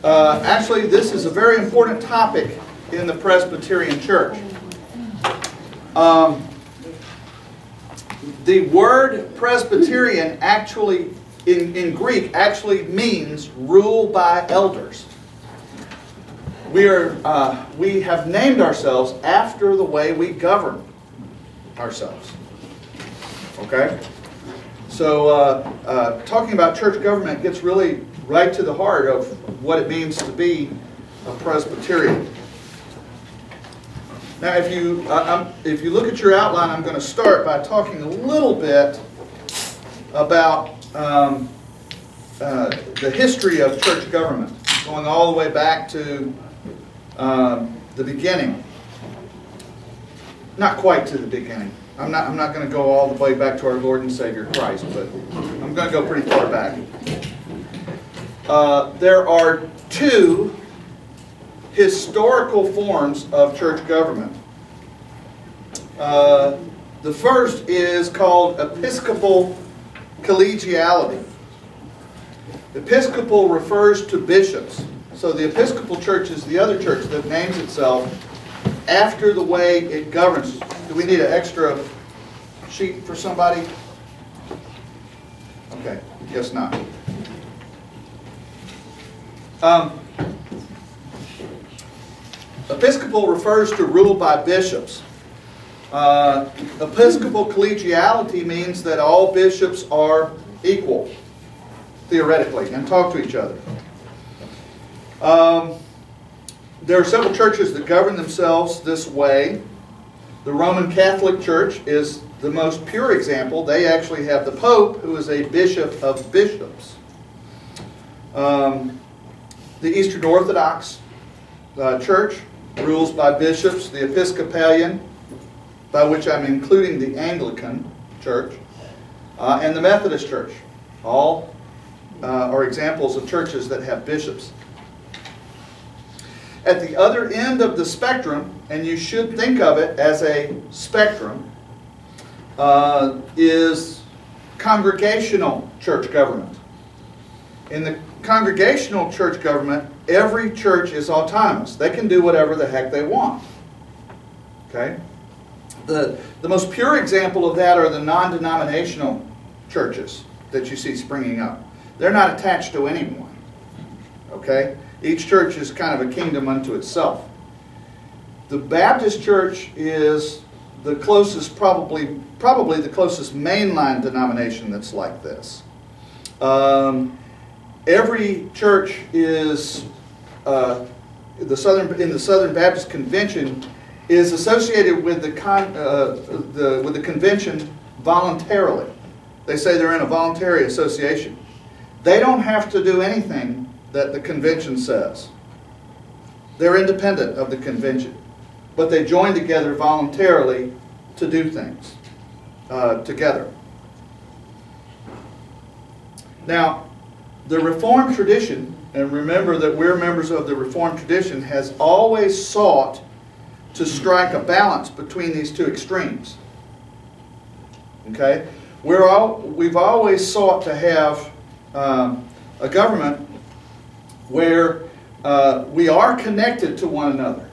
Actually, this is a very important topic in the Presbyterian Church. The word Presbyterian actually, in Greek, actually means rule by elders. We have named ourselves after the way we govern ourselves. Okay? So talking about church government gets really right to the heart of what it means to be a Presbyterian. Now, if you look at your outline, I'm going to start by talking a little bit about the history of church government, going all the way back to the beginning. Not quite to the beginning. I'm not going to go all the way back to our Lord and Savior Christ, but I'm going to go pretty far back. There are two historical forms of church government. The first is called Episcopal collegiality. Episcopal refers to bishops. So the Episcopal Church is the other church that names itself after the way it governs. Do we need an extra sheet for somebody? Okay, guess not. Episcopal refers to rule by bishops. Episcopal collegiality means that all bishops are equal, theoretically, and talk to each other. There are several churches that govern themselves this way. The Roman Catholic Church is the most pure example. They actually have the Pope, who is a bishop of bishops. The Eastern Orthodox Church rules by bishops. The Episcopalian, by which I'm including the Anglican Church, and the Methodist Church. All are examples of churches that have bishops. At the other end of the spectrum, and you should think of it as a spectrum, is congregational church government. In the congregational church government, every church is autonomous. They can do whatever the heck they want. Okay? The most pure example of that are the non-denominational churches that you see springing up. They're not attached to anyone. Okay? Each church is kind of a kingdom unto itself. The Baptist Church is the closest, probably the closest mainline denomination that's like this. Every church is in the Southern Baptist Convention is associated with the convention voluntarily. They say they're in a voluntary association. They don't have to do anything that the convention says. They're independent of the convention, but they join together voluntarily to do things together. Now, the Reformed tradition, and remember that we're members of the Reformed tradition, has always sought to strike a balance between these two extremes. Okay? We've always sought to have a government where we are connected to one another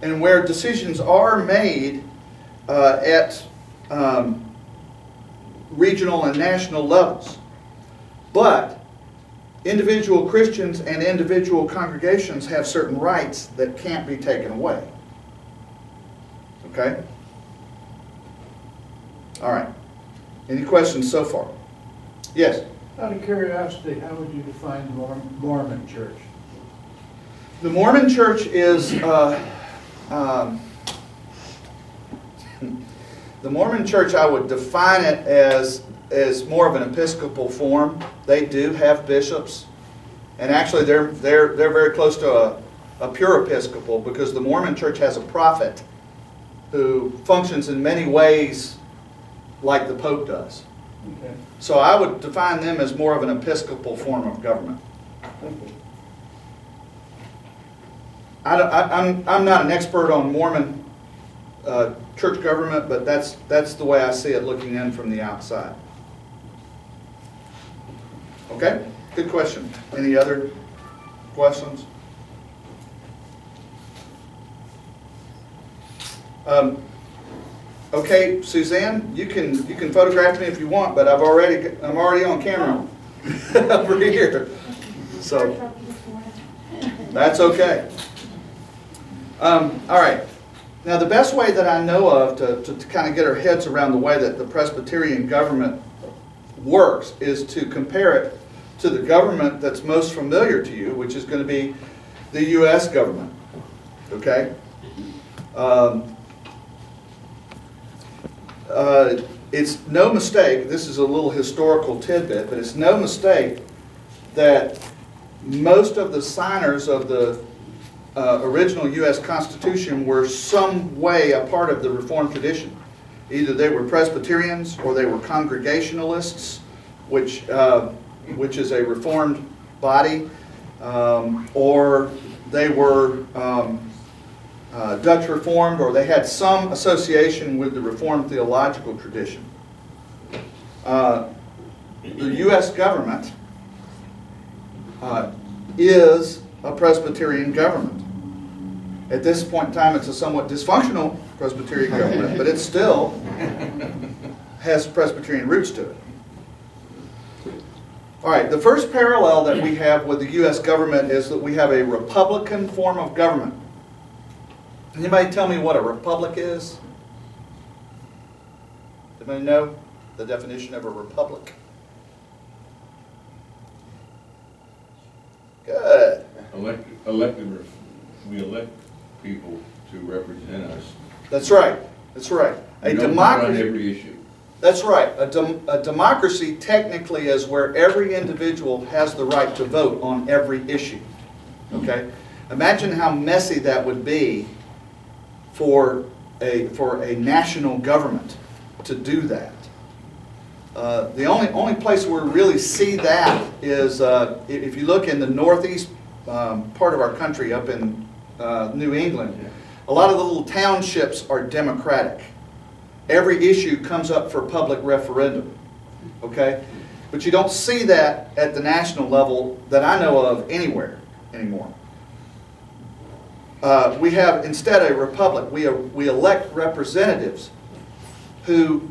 and where decisions are made at regional and national levels. But individual Christians and individual congregations have certain rights that can't be taken away. Okay? All right. Any questions so far? Yes? Out of curiosity, how would you define the Mormon Church? The Mormon Church is the Mormon Church. I would define it as more of an Episcopal form. They do have bishops, and actually they're very close to a pure Episcopal, because the Mormon Church has a prophet who functions in many ways like the Pope does. Okay. So I would define them as more of an Episcopal form of government. Thank you. I'm not an expert on Mormon church government, but that's the way I see it looking in from the outside. Okay? Good question. Any other Questions? Okay, Suzanne, you can photograph me if you want, but I'm already on camera over here, so that's okay. All right. Now, the best way that I know of to kind of get our heads around the way that the Presbyterian government works is to compare it to the government that's most familiar to you, which is going to be the U.S. government. Okay? It's no mistake, this is a little historical tidbit, but it's no mistake that most of the signers of the original U.S. Constitution were some way a part of the Reformed tradition. Either they were Presbyterians or they were Congregationalists, which is a Reformed body, or they were Dutch Reformed, or they had some association with the Reformed theological tradition. The U.S. government is a Presbyterian government. At this point in time, it's a somewhat dysfunctional Presbyterian government, but it still has Presbyterian roots to it. All right, the first parallel that we have with the U.S. government is that we have a republican form of government. Anybody tell me what a republic is? Anybody know the definition of a republic? Good. Elected, we elect people to represent us. That's right. That's right. A democracy. On every issue. That's right. A democracy technically is where every individual has the right to vote on every issue. Okay? Imagine how messy that would be for a national government to do that. The only place where we really see that is if you look in the northeast part of our country, up in New England. A lot of the little townships are Democratic. Every issue comes up for public referendum. Okay? But you don't see that at the national level that I know of anywhere anymore. We have instead a republic. We elect representatives who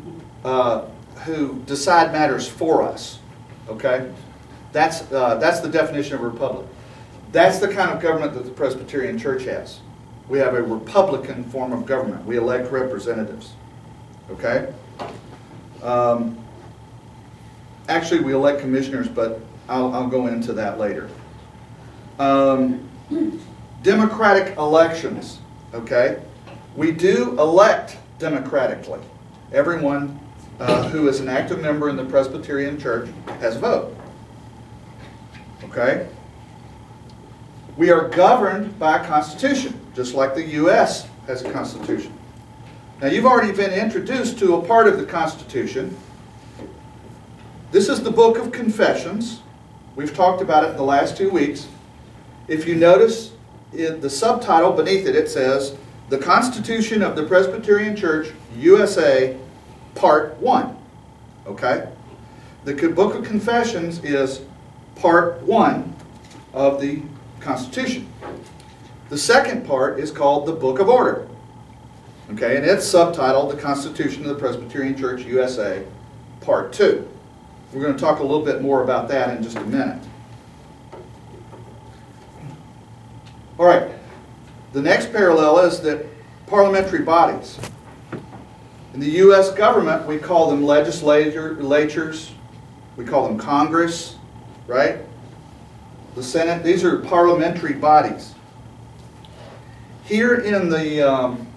decide matters for us. Okay? That's the definition of a republic. That's the kind of government that the Presbyterian Church has. We have a republican form of government. We elect representatives. Okay? Actually, we elect commissioners, but I'll go into that later. Democratic elections. Okay? We do elect democratically. Everyone who is an active member in the Presbyterian Church has a vote. Okay? We are governed by a constitution, just like the U.S. has a constitution. Now, you've already been introduced to a part of the Constitution. This is the Book of Confessions. We've talked about it in the last 2 weeks. If you notice, in the subtitle beneath it, it says, The Constitution of the Presbyterian Church, USA, Part 1. Okay? The Book of Confessions is Part 1 of the Constitution. The second part is called the Book of Order. Okay, and it's subtitled The Constitution of the Presbyterian Church, USA, Part 2. We're going to talk a little bit more about that in just a minute. All right, the next parallel is that parliamentary bodies. In the U.S. government, we call them legislatures, we call them Congress, right? The Senate, these are parliamentary bodies. Here in the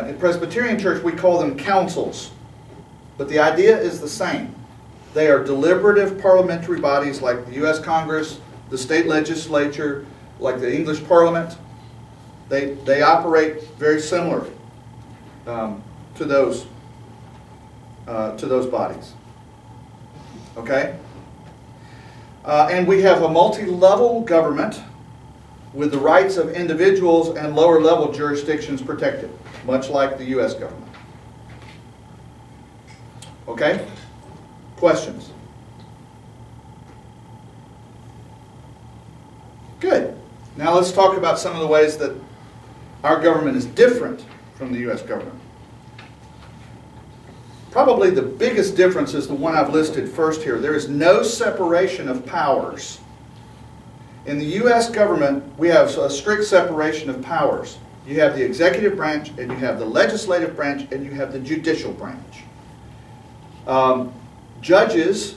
in Presbyterian Church, we call them councils. But the idea is the same. They are deliberative parliamentary bodies like the U.S. Congress, the state legislature, like the English Parliament. They operate very similar to those bodies. Okay? And we have a multi-level government with the rights of individuals and lower-level jurisdictions protected, much like the U.S. government. Okay? Questions? Good. Now let's talk about some of the ways that our government is different from the U.S. government. Probably the biggest difference is the one I've listed first here. There is no separation of powers. In the U.S. government, we have a strict separation of powers. You have the executive branch, and you have the legislative branch, and you have the judicial branch. Judges,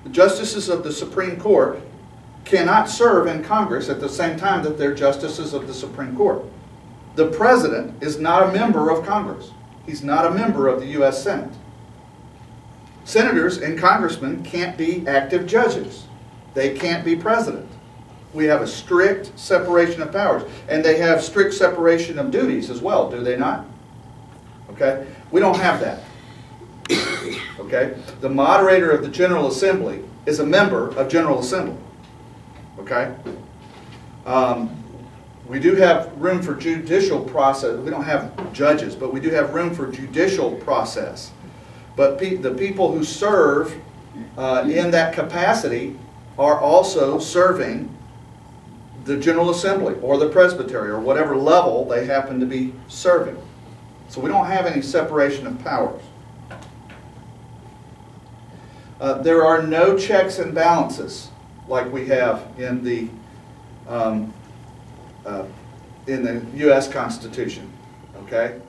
the justices of the Supreme Court, cannot serve in Congress at the same time that they're justices of the Supreme Court. The President is not a member of Congress. He's not a member of the U.S. Senate. Senators and congressmen can't be active judges. They can't be president. We have a strict separation of powers. And they have strict separation of duties as well, do they not? Okay? We don't have that. Okay? The moderator of the General Assembly is a member of General Assembly. Okay? We do have room for judicial process. We don't have judges, but we do have room for judicial process. But the people who serve in that capacity are also serving the General Assembly or the Presbyterian or whatever level they happen to be serving. So we don't have any separation of powers. There are no checks and balances like we have in the U.S. Constitution. Okay,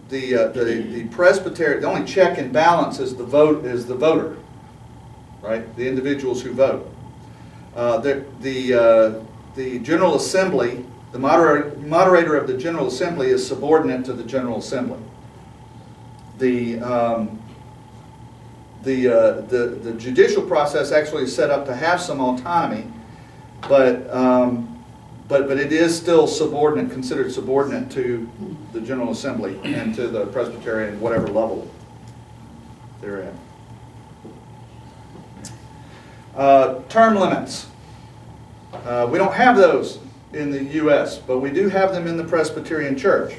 the Presbyterian, the only check and balance is the voter, right? The individuals who vote. The General Assembly, the moderator of the General Assembly is subordinate to the General Assembly. The judicial process actually is set up to have some autonomy, but it is still subordinate, considered subordinate to the General Assembly and to the Presbyterian, whatever level they're at. Term limits. We don't have those in the U.S., but we do have them in the Presbyterian Church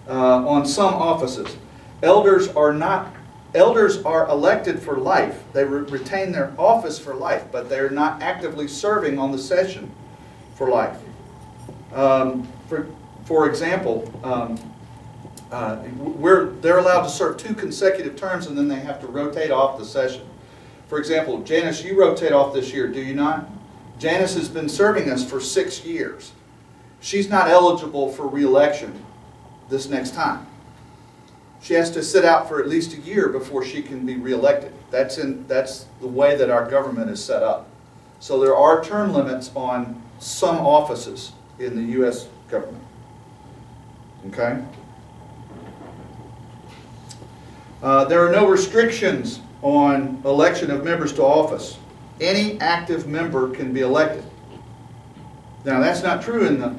on some offices. Elders are elected for life. They retain their office for life, but they're not actively serving on the session for life. For example, they're allowed to serve 2 consecutive terms, and then they have to rotate off the session. For example, Janice, you rotate off this year, do you not? Janice has been serving us for 6 years. She's not eligible for re-election this next time. She has to sit out for at least a year before she can be re-elected. That's the way that our government is set up. So there are term limits on some offices in the U.S. government. Okay? There are no restrictions on election of members to office. Any active member can be elected. Now that's not true in the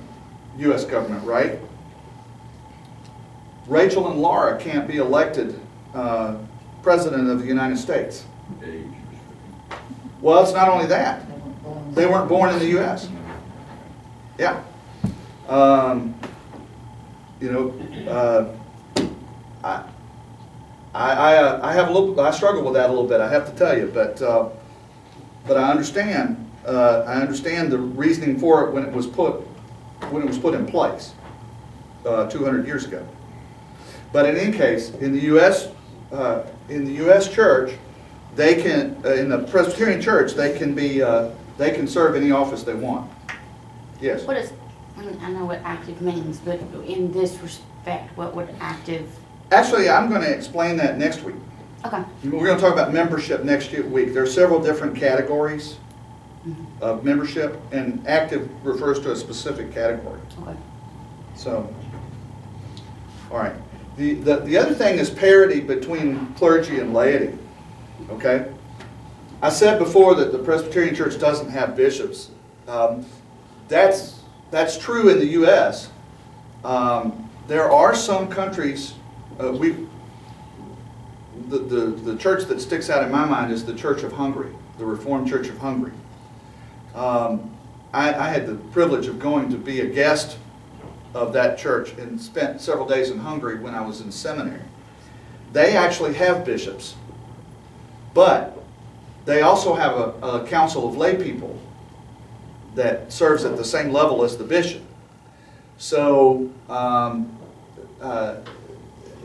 U.S. government, right? Rachel and Laura can't be elected President of the United States. Well, it's not only that. They weren't born in the U.S. Yeah. I struggle with that a little bit, I have to tell you, but I understand. I understand the reasoning for it when it was put in place 200 years ago. But in any case, in the U.S. Church, they can in the Presbyterian Church they can serve any office they want. Yes. What is? I know what active means, but in this respect, what would active? Actually, I'm going to explain that next week. Okay. We're going to talk about membership next week. There are several different categories of membership, and active refers to a specific category. Okay. So, all right. The other thing is parity between clergy and laity. Okay? I said before that the Presbyterian Church doesn't have bishops. That's true in the U.S. There are some countries. The church that sticks out in my mind is the Church of Hungary, the Reformed Church of Hungary. I had the privilege of going to be a guest of that church and spent several days in Hungary when I was in seminary. They actually have bishops, but they also have a council of lay people that serves at the same level as the bishop. So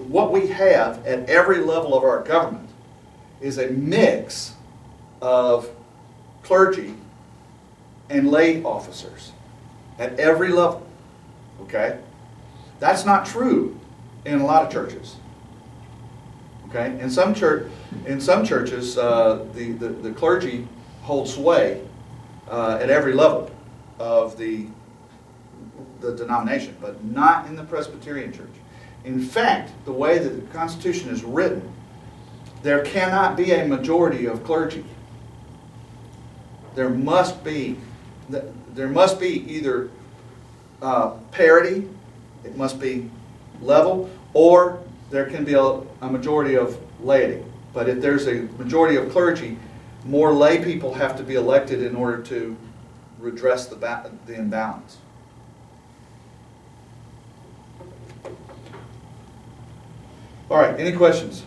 what we have at every level of our government is a mix of clergy and lay officers at every level. Okay? That's not true in a lot of churches. Okay? In some churches, the clergy hold sway at every level of the denomination, but not in the Presbyterian Church. In fact, the way that the Constitution is written, there cannot be a majority of clergy. There must be either parity, it must be level, or there can be a majority of laity. But if there's a majority of clergy, more lay people have to be elected in order to redress the imbalance. All right, any questions?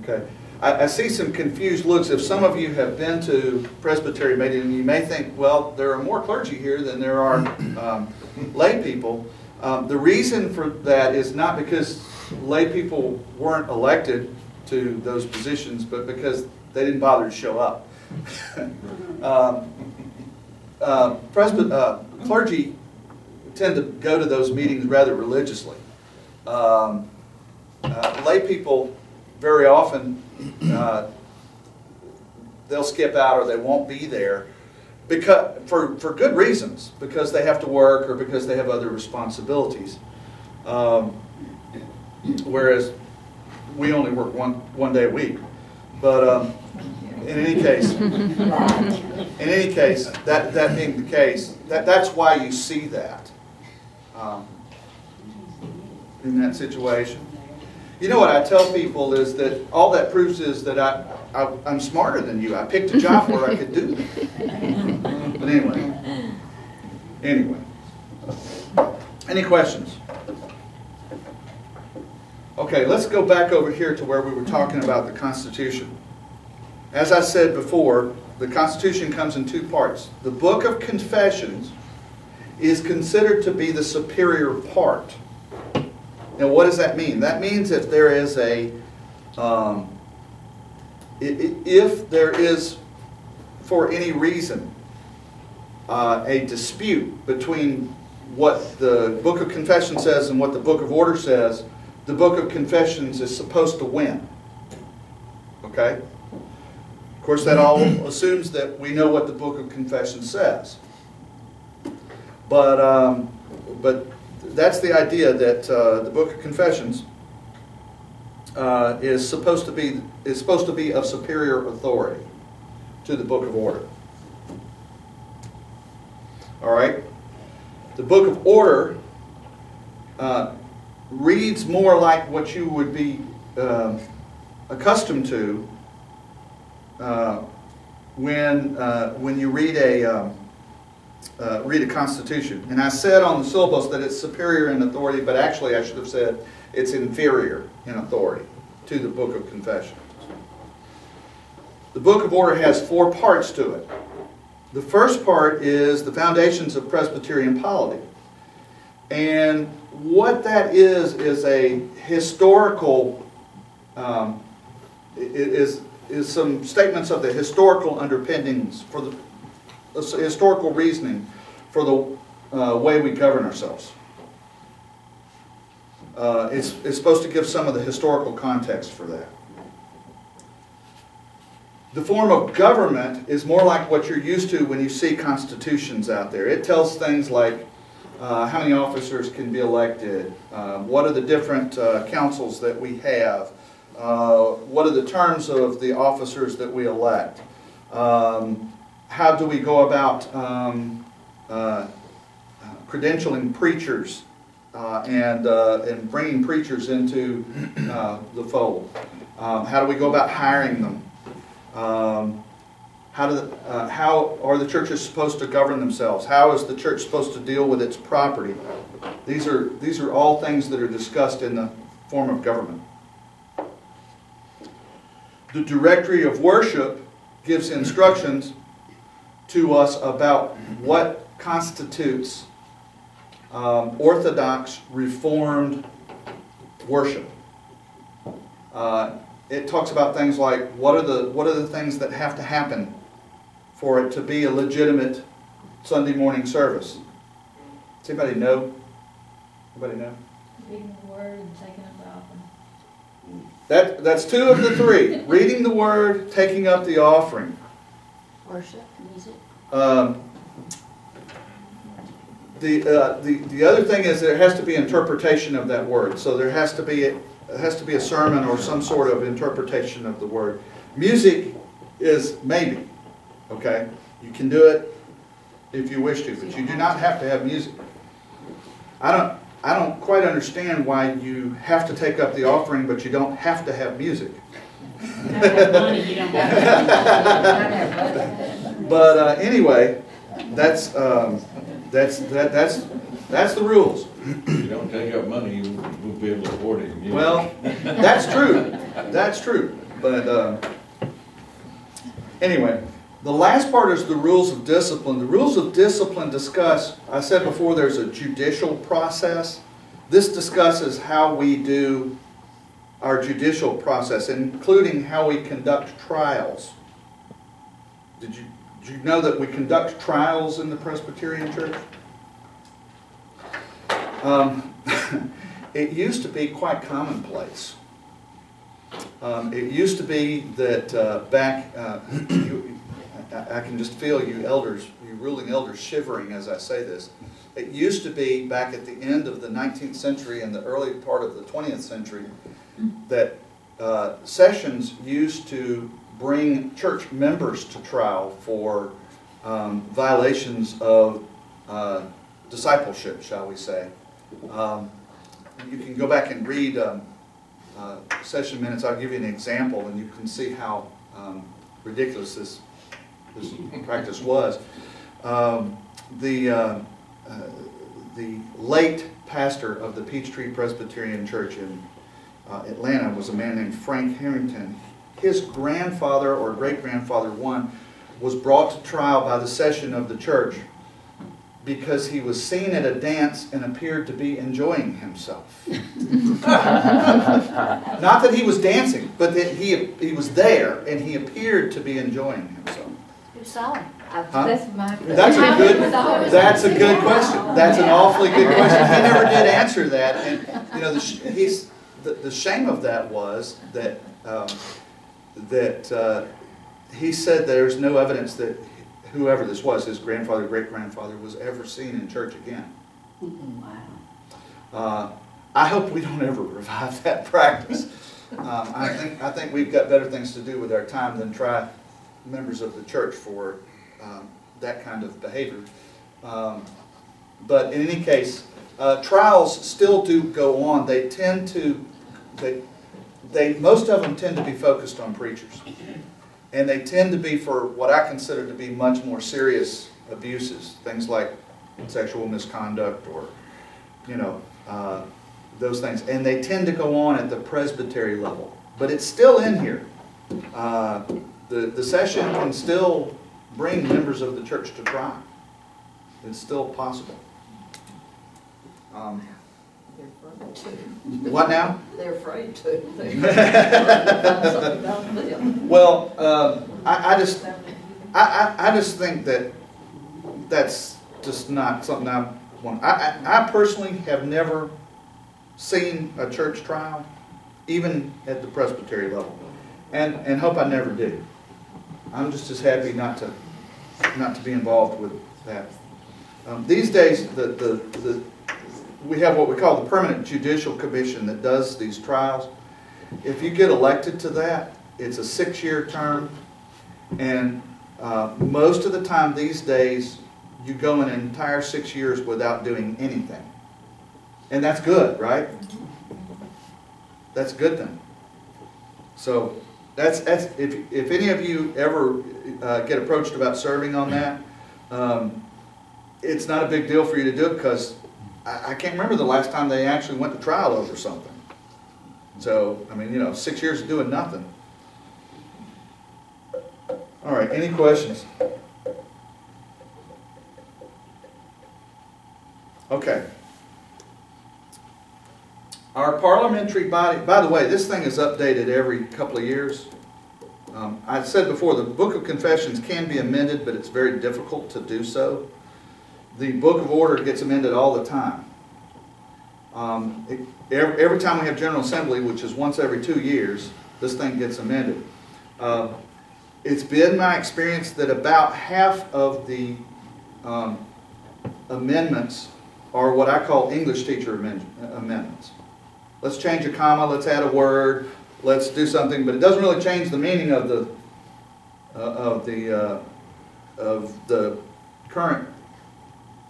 Okay. I see some confused looks. If some of you have been to Presbyterian meeting, you may think, well, there are more clergy here than there are lay people. The reason for that is not because lay people weren't elected to those positions, but because they didn't bother to show up. Clergy tend to go to those meetings rather religiously. Lay people very often they'll skip out or they won't be there because for good reasons, because they have to work or because they have other responsibilities. Whereas we only work one day a week. But in any case, that being the case, that's why you see that in that situation. You know what I tell people is that all that proves is that I'm smarter than you. I picked a job where I could do that. But anyway. Any questions? Okay, let's go back over here to where we were talking about the Constitution. As I said before, the Constitution comes in two parts. The Book of Confessions is considered to be the superior part. Now, what does that mean? That means if there is if there is, for any reason, a dispute between what the Book of Confessions says and what the Book of Order says, the Book of Confessions is supposed to win. Okay? Of course, that all assumes that we know what the Book of Confessions says. But that's the idea that the Book of Confessions is supposed to be of superior authority to the Book of Order. All right. The Book of Order reads more like what you would be accustomed to when you read a Constitution. And I said on the syllabus that it's superior in authority, but actually I should have said it's inferior in authority to the Book of Confessions. The Book of Order has four parts to it. The first part is the foundations of Presbyterian polity. And what that is a historical, is some statements of the historical underpinnings for the historical reasoning for the way we govern ourselves. It's supposed to give some of the historical context for that. The form of government is more like what you're used to when you see constitutions out there. It tells things like how many officers can be elected, what are the different councils that we have, what are the terms of the officers that we elect, how do we go about credentialing preachers and bringing preachers into the fold? How do we go about hiring them? How are the churches supposed to govern themselves? How is the church supposed to deal with its property? These are all things that are discussed in the form of government. The directory of worship gives instructions to us about what constitutes Orthodox Reformed worship. It talks about things like what are the things that have to happen for it to be a legitimate Sunday morning service. Does anybody know? Anybody know? Reading the word and taking up the offering. That's two of the three. Reading the word, taking up the offering. Worship, music. The other thing is there has to be interpretation of that word. So there has to be a sermon or some sort of interpretation of the word. Music is maybe, okay? You can do it if you wish to, but you do not have to have music. I don't quite understand why you have to take up the offering, but you don't have to have music. You don't have money, you don't have money. But anyway, that's the rules. If you don't take up money, you won't be able to afford it. Well, that's true. That's true. But anyway, the last part is the rules of discipline. The rules of discipline discuss, I said before, there's a judicial process. This discusses how we do our judicial process, including how we conduct trials. Did you know that we conduct trials in the Presbyterian Church? It used to be quite commonplace. It used to be that back, I can just feel you elders, you ruling elders shivering as I say this. It used to be back at the end of the 19th century and the early part of the 20th century that sessions used to bring church members to trial for violations of discipleship, shall we say. You can go back and read session minutes. I'll give you an example, and you can see how ridiculous this practice was. The late pastor of the Peachtree Presbyterian Church in Atlanta was a man named Frank Harrington. His grandfather or great-grandfather, one, was brought to trial by the session of the church because he was seen at a dance and appeared to be enjoying himself. Not that he was dancing, but that he was there and he appeared to be enjoying himself. Who saw him? Huh? That's my question. That's a good question. That's an awfully good question. He never did answer that, and you know the shame of that was that he said there's no evidence that whoever this was, his grandfather, great-grandfather, was ever seen in church again. Wow. I hope we don't ever revive that practice. I think we've got better things to do with our time than try members of the church for that kind of behavior. But in any case, trials still do go on. They tend to, most of them tend to be focused on preachers. And they tend to be for what I consider to be much more serious abuses, things like sexual misconduct or, you know, those things. And they tend to go on at the presbytery level. But it's still in here. The session can still bring members of the church to trial. It's still possible. What now? They're afraid to. Well, I just think that that's just not something I want. I personally have never seen a church trial, even at the presbytery level, and hope I never do. I'm just as happy not to be involved with that. These days, we have what we call the Permanent Judicial Commission that does these trials. If you get elected to that, it's a 6-year term, and most of the time these days, you go an entire 6 years without doing anything. And that's good, right? That's a good thing. So that's if any of you ever get approached about serving on that, it's not a big deal for you to do it because I can't remember the last time they actually went to trial over something. So, I mean, 6 years of doing nothing. All right, any questions? Okay. Our parliamentary body, by the way, this thing is updated every couple of years. I said before, the Book of Confessions can be amended, but it's very difficult to do so. The Book of Order gets amended all the time. Every time we have General Assembly, which is once every 2 years, this thing gets amended. It's been my experience that about half of the amendments are what I call English teacher amendments. Let's change a comma, let's add a word, let's do something, but it doesn't really change the meaning of the current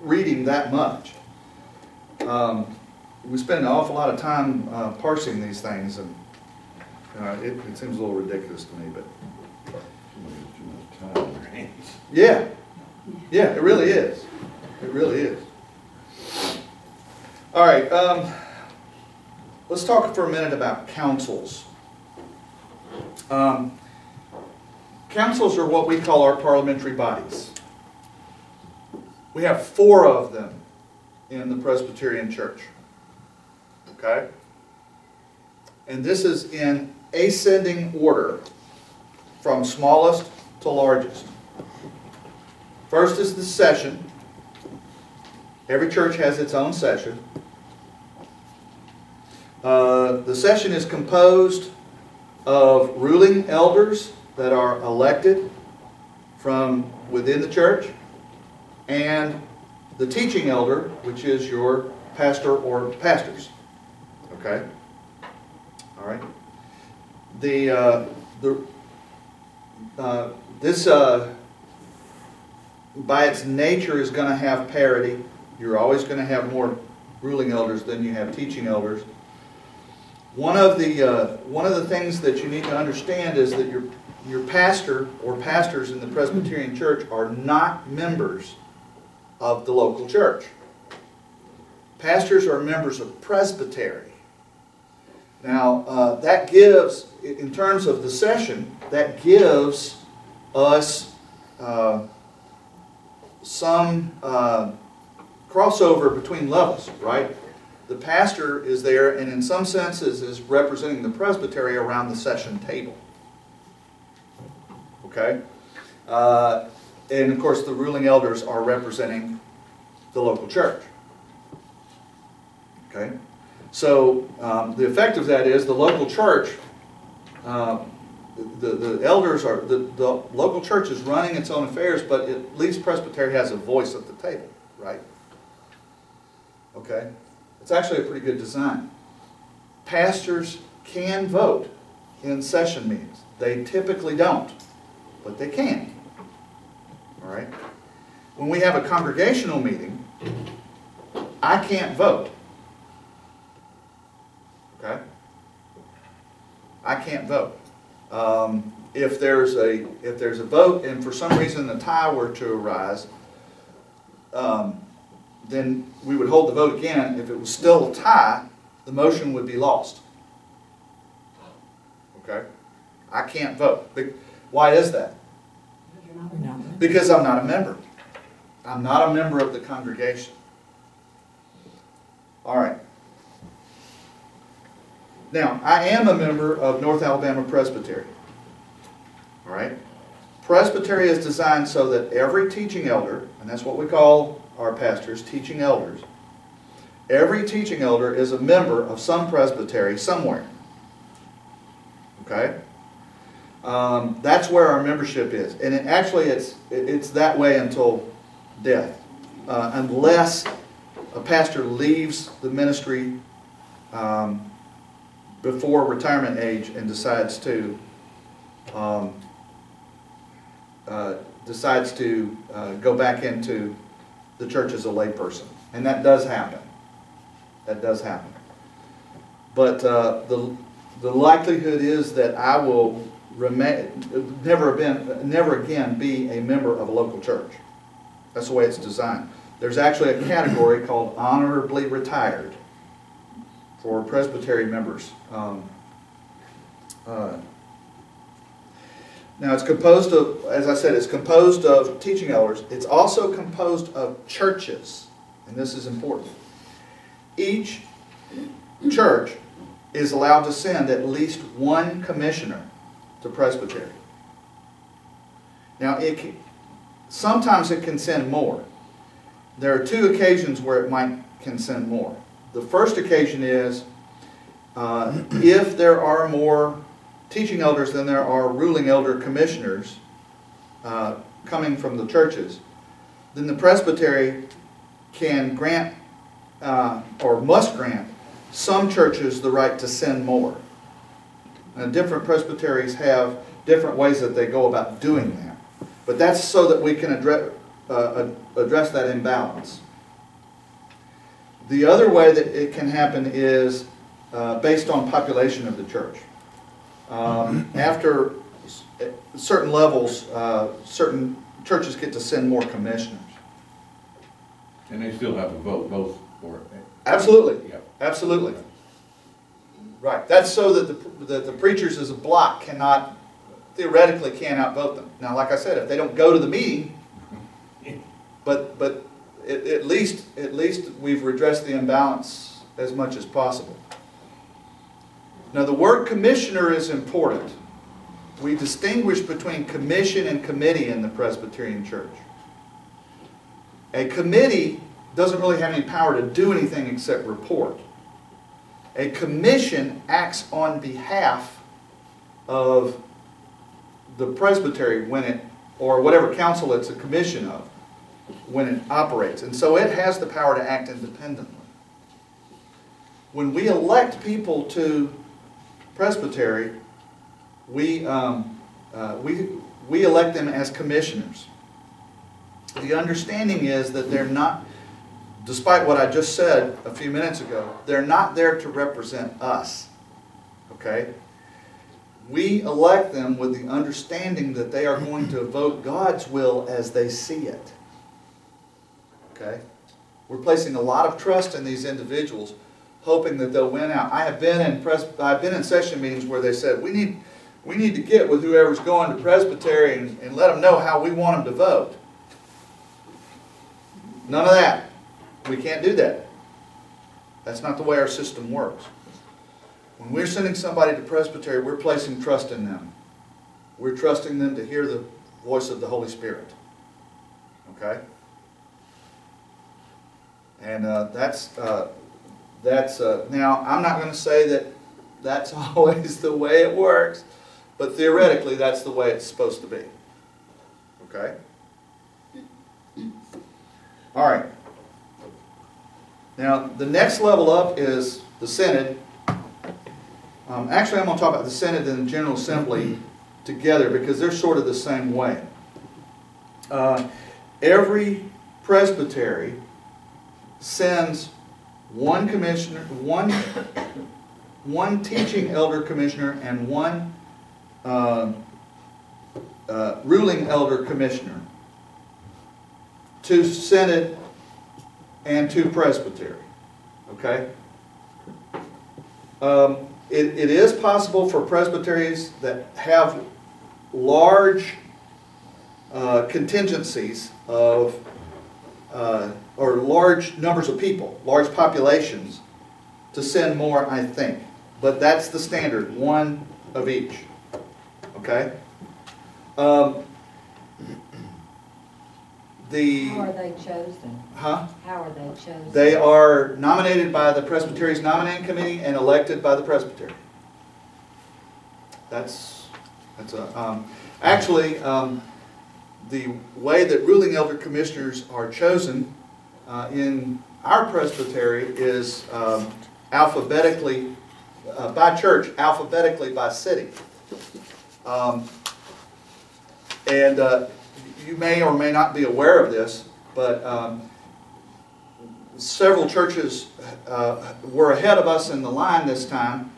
reading that much. We spend an awful lot of time parsing these things, and it seems a little ridiculous to me, but Too much time on their hands. yeah, it really is. It really is. All right, let's talk for a minute about councils. Councils are what we call our parliamentary bodies. We have 4 of them in the Presbyterian Church. Okay? And this is in ascending order from smallest to largest. First is the session. Every church has its own session. The session is composed of ruling elders that are elected from within the church, and the teaching elder, which is your pastor or pastors. Okay? All right. This by its nature is going to have parity. You're always going to have more ruling elders than you have teaching elders. One of the things that you need to understand is that your pastor or pastors in the Presbyterian Church are not members of the local church. Pastors are members of Presbytery. Now, that gives, in terms of the session, that gives us some crossover between levels, right? The pastor is there, and in some senses is representing the presbytery around the session table. Okay? And of course, the ruling elders are representing the local church. Okay? So, the effect of that is the local church, the elders are, the local church is running its own affairs, but at least Presbytery has a voice at the table, right? Okay? It's actually a pretty good design. Pastors can vote in session meetings. They typically don't, but they can. All right? When we have a congregational meeting, I can't vote. Okay? I can't vote. If there's a vote and for some reason a tie were to arise, then we would hold the vote again. If it was still a tie, the motion would be lost. Okay? I can't vote. Why is that? Because I'm not a member. I'm not a member of the congregation. All right. Now, I am a member of North Alabama Presbytery. All right? Presbytery is designed so that every teaching elder, and that's what we call our pastors, teaching elders, every teaching elder is a member of some presbytery somewhere. Okay? That's where our membership is. And it's that way until death. Unless a pastor leaves the ministry before retirement age and decides to go back into the church as a layperson. And that does happen. That does happen. But the likelihood is that I will never again be a member of a local church. That's the way it's designed. There's actually a category called honorably retired for Presbytery members. Now it's composed of, as I said, it's composed of teaching elders. It's also composed of churches, and this is important. Each church is allowed to send at least one commissioner to presbytery. Now, sometimes it can send more. There are two occasions where it can send more. The first occasion is if there are more teaching elders than there are ruling elder commissioners coming from the churches, then the presbytery can grant or must grant some churches the right to send more. Now, different presbyteries have different ways that they go about doing that. But that's so that we can address that imbalance. The other way that it can happen is based on population of the church. After certain levels, certain churches get to send more commissioners. And they still have to vote both for it. Absolutely. Yeah. Absolutely. Right. That's so that the preachers as a block theoretically can't outvote them. Now, like I said, if they don't go to the meeting, but at least we've redressed the imbalance as much as possible. Now, the word commissioner is important. We distinguish between commission and committee in the Presbyterian Church. A committee doesn't really have any power to do anything except report. A commission acts on behalf of the presbytery or whatever council it's a commission of, when it operates. And so it has the power to act independently. When we elect people to presbytery, we elect them as commissioners. The understanding is that they're not, despite what I just said a few minutes ago, they're not there to represent us. Okay? We elect them with the understanding that they are going to vote God's will as they see it. Okay? We're placing a lot of trust in these individuals, hoping that they'll win out. I've been in session meetings where they said, we need to get with whoever's going to presbytery and let them know how we want them to vote. None of that. We can't do that. That's not the way our system works. When we're sending somebody to presbytery, we're placing trust in them. We're trusting them to hear the voice of the Holy Spirit. Okay? And now, I'm not going to say that that's always the way it works, but theoretically, that's the way it's supposed to be. Okay? All right. Now, the next level up is the Synod. Actually, I'm going to talk about the Synod and the General Assembly together because they're sort of the same way. Every presbytery sends one commissioner, one teaching elder commissioner, and one ruling elder commissioner to Synod and to presbytery. Okay? It is possible for presbyteries that have large contingencies of or large numbers of people, large populations, to send more, I think. But that's the standard, one of each. Okay? How are they chosen? Huh? How are they chosen? They are nominated by the Presbytery's nominating committee and elected by the presbytery. Actually, the way that ruling elder commissioners are chosen in our presbytery is alphabetically by church, alphabetically by city. You may or may not be aware of this, but several churches were ahead of us in the line this time,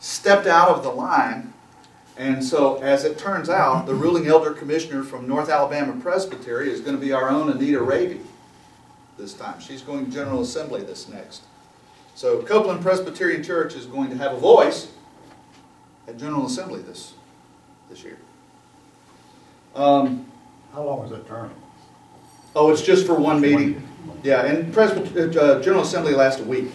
stepped out of the line, and so as it turns out, the ruling elder commissioner from North Alabama Presbytery is going to be our own Anita Raby this time. She's going to General Assembly this next. So Copeland Presbyterian Church is going to have a voice at General Assembly this year. How long is that term? Oh, it's just for one meeting? Yeah, and General Assembly lasts a week.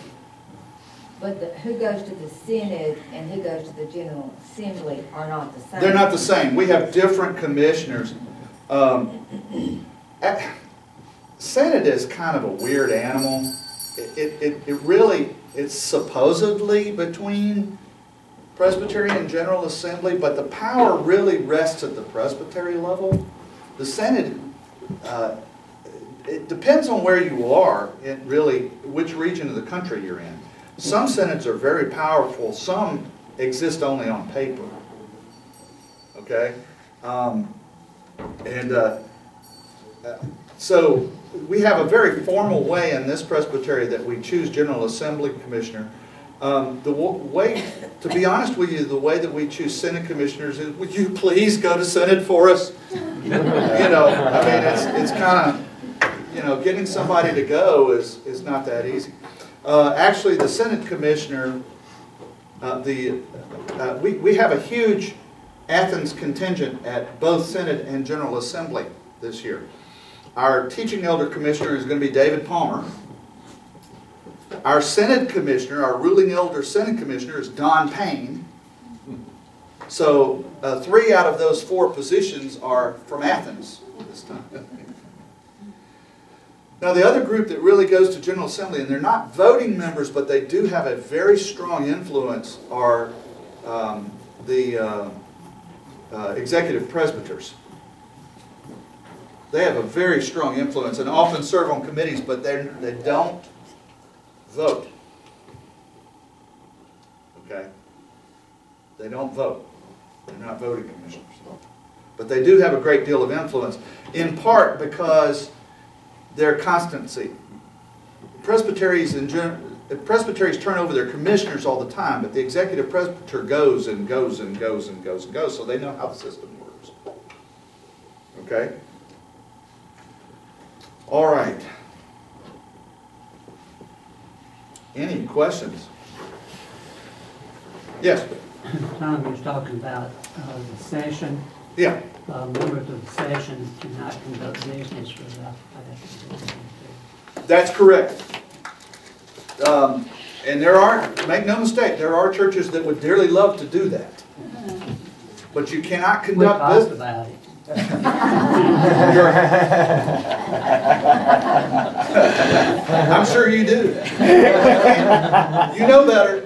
But who goes to the Synod and who goes to the General Assembly are not the same. They're not the same. We have different commissioners. Synod is kind of a weird animal. It's supposedly between Presbyterian and General Assembly, but the power really rests at the presbytery level. The Synod, it depends on where you are, which region of the country you're in. Some synods are very powerful. Some exist only on paper. Okay? So we have a very formal way in this presbytery that we choose General Assembly Commissioner. To be honest with you, the way that we choose Synod Commissioners is, would you please go to Synod for us? You know, I mean, it's kind of, getting somebody to go is not that easy. Actually, the Synod Commissioner, we have a huge Athens contingent at both Synod and General Assembly this year. Our teaching elder commissioner is going to be David Palmer. Our Synod commissioner, our ruling elder Synod commissioner, is Don Payne. So 3 out of those 4 positions are from Athens this time. Now the other group that really goes to General Assembly, and they're not voting members, but they do have a very strong influence, are the executive presbyters. They have a very strong influence and often serve on committees, but they don't vote. Okay? They don't vote. They're not voting commissioners. But they do have a great deal of influence, in part because their constancy. Presbyteries turn over their commissioners all the time, but the executive presbyter goes and goes and goes and goes and goes, so they know how the system works. Okay? All right. Any questions? Yes? Tom was talking about the session. Yeah. Members of the session cannot conduct business without that. That's correct. And there are, make no mistake, there are churches that would dearly love to do that. But you cannot conduct business. About it. I'm sure you do. You know better.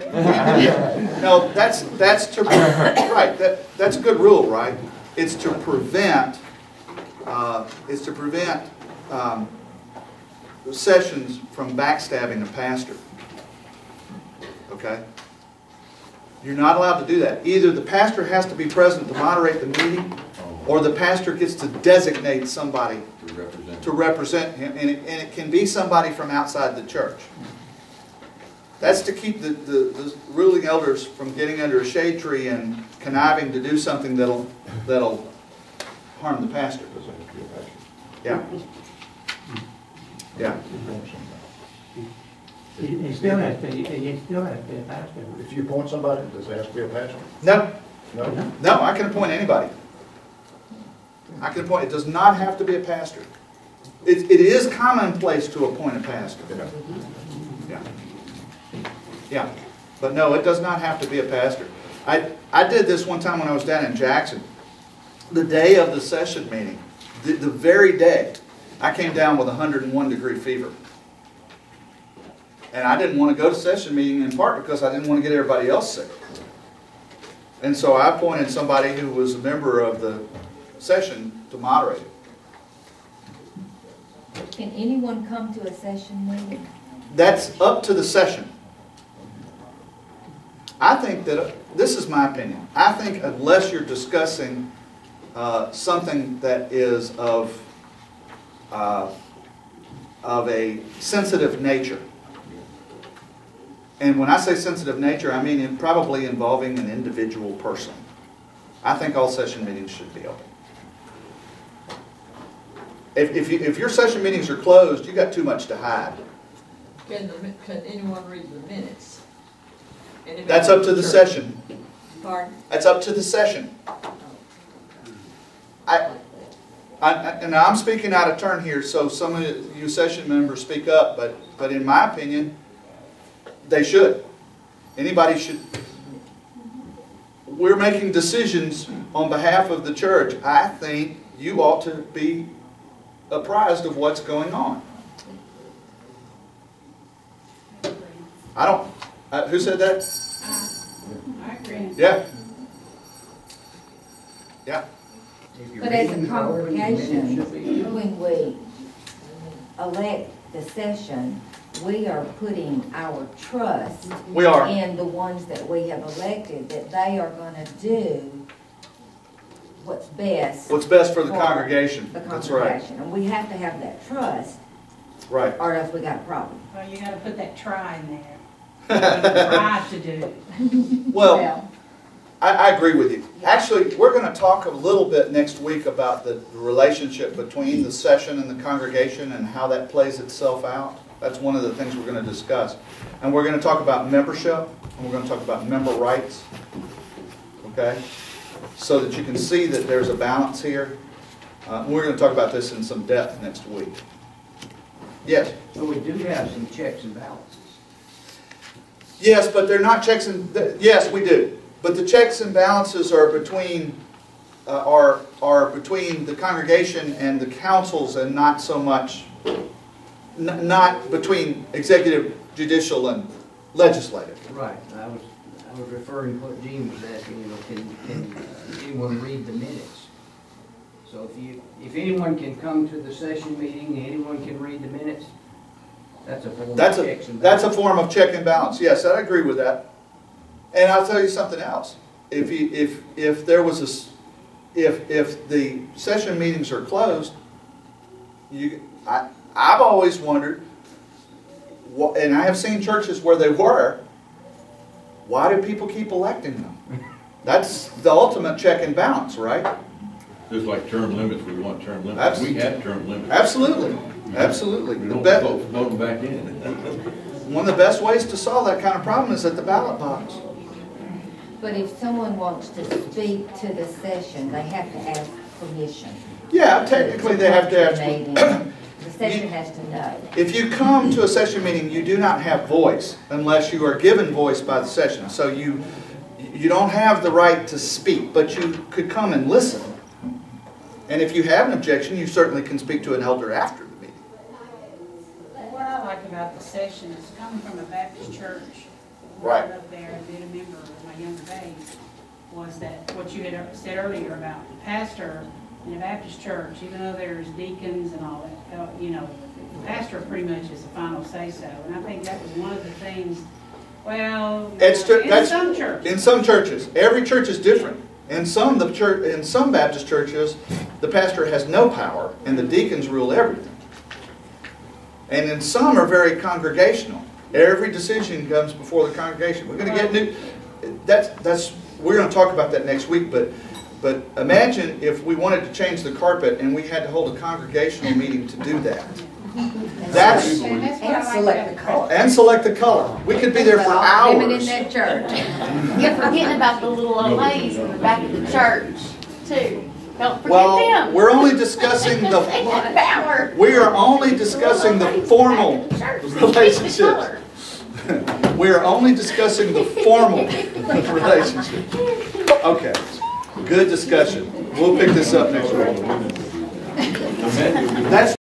No, that's right. That's a good rule, right? It's to prevent sessions from backstabbing a pastor. Okay? You're not allowed to do that. Either the pastor has to be present to moderate the meeting, or the pastor gets to designate somebody to represent him, and it can be somebody from outside the church. That's to keep the ruling elders from getting under a shade tree and conniving to do something that'll harm the pastor. Yeah. Yeah. He still has to be a pastor. If you appoint somebody, does it have to be a pastor? No. No? No, I can appoint anybody. I can appoint. It does not have to be a pastor. It is commonplace to appoint a pastor. Yeah. Yeah. But no, it does not have to be a pastor. I did this one time when I was down in Jackson. The day of the session meeting, the very day, I came down with 101-degree fever. And I didn't want to go to session meeting in part because I didn't want to get everybody else sick. And so I appointed somebody who was a member of the session to moderate it. Can anyone come to a session meeting? That's up to the session. I think that, this is my opinion, I think unless you're discussing something that is of a sensitive nature. And when I say sensitive nature, I mean probably involving an individual person. I think all session meetings should be open. If your session meetings are closed, you've got too much to hide. Can anyone read the minutes? Anybody That's up to the session. Pardon? That's up to the session. And I'm speaking out of turn here, so some of you session members speak up, but in my opinion, they should. Anybody should. We're making decisions on behalf of the church. I think you ought to be apprised of what's going on. I don't, who said that? I agree. Yeah. Yeah. But as a congregation, when we elect the session, we are putting our trust We are. in the ones that we have elected, that they are gonna do what's best. What's best for the for congregation. The That's right. congregation. And we have to have that trust, Right. or else we got a problem. Well, you gotta put that try in there. Try to do. Well, I agree with you. Actually, we're going to talk a little bit next week about the relationship between the session and the congregation and how that plays itself out. That's one of the things we're going to discuss. And we're going to talk about membership, and we're going to talk about member rights. Okay? So that you can see that there's a balance here. We're going to talk about this in some depth next week. Yes? So we do have some checks and balances. Yes, but they're not checks and, yes, we do. But the checks and balances are between between the congregation and the councils, and not so much, not between executive, judicial, and legislative. Right. I was referring to what Gene was asking, can anyone read the minutes? So if anyone can come to the session meeting, anyone can read the minutes, that's a form of checks and balances. That's a form of check and balance. Yes, I agree with that. And I'll tell you something else. If there was if the session meetings are closed, I've always wondered, and I have seen churches where they were, why do people keep electing them? That's the ultimate check and balance, right? Just like term limits, we want term limits. Absolutely. We have term limits. Absolutely. Absolutely. We don't vote them back in. One of the best ways to solve that kind of problem is at the ballot box. But if someone wants to speak to the session, they have to ask permission. Yeah, technically they have to ask. The session has to know. If you come to a session meeting, you do not have voice unless you are given voice by the session. So you don't have the right to speak, but you could come and listen. And if you have an objection, you certainly can speak to an elder after the meeting. What I like about the session is coming from a Baptist church, Right. right up there and being a member in my younger days, was that what you had said earlier about the pastor in a Baptist church, even though there's deacons and all that, the pastor pretty much is the final say-so. And I think that was one of the things, well, in some churches. In some churches. Every church is different. In some Baptist churches, the pastor has no power and the deacons rule everything. And in some are very congregational. Every decision comes before the congregation. We're going to get new. We're going to talk about that next week. But imagine if we wanted to change the carpet and we had to hold a congregational meeting to do that. And select the color. And select the color. We could be there for hours. Women in that church. You're forgetting about the little old ladies in the back of the church, too. Don't forget Well, them. we're only discussing They have power. we are only discussing the formal relationships. We are only discussing the formal relationship. Okay, good discussion. We'll pick this up next week. That's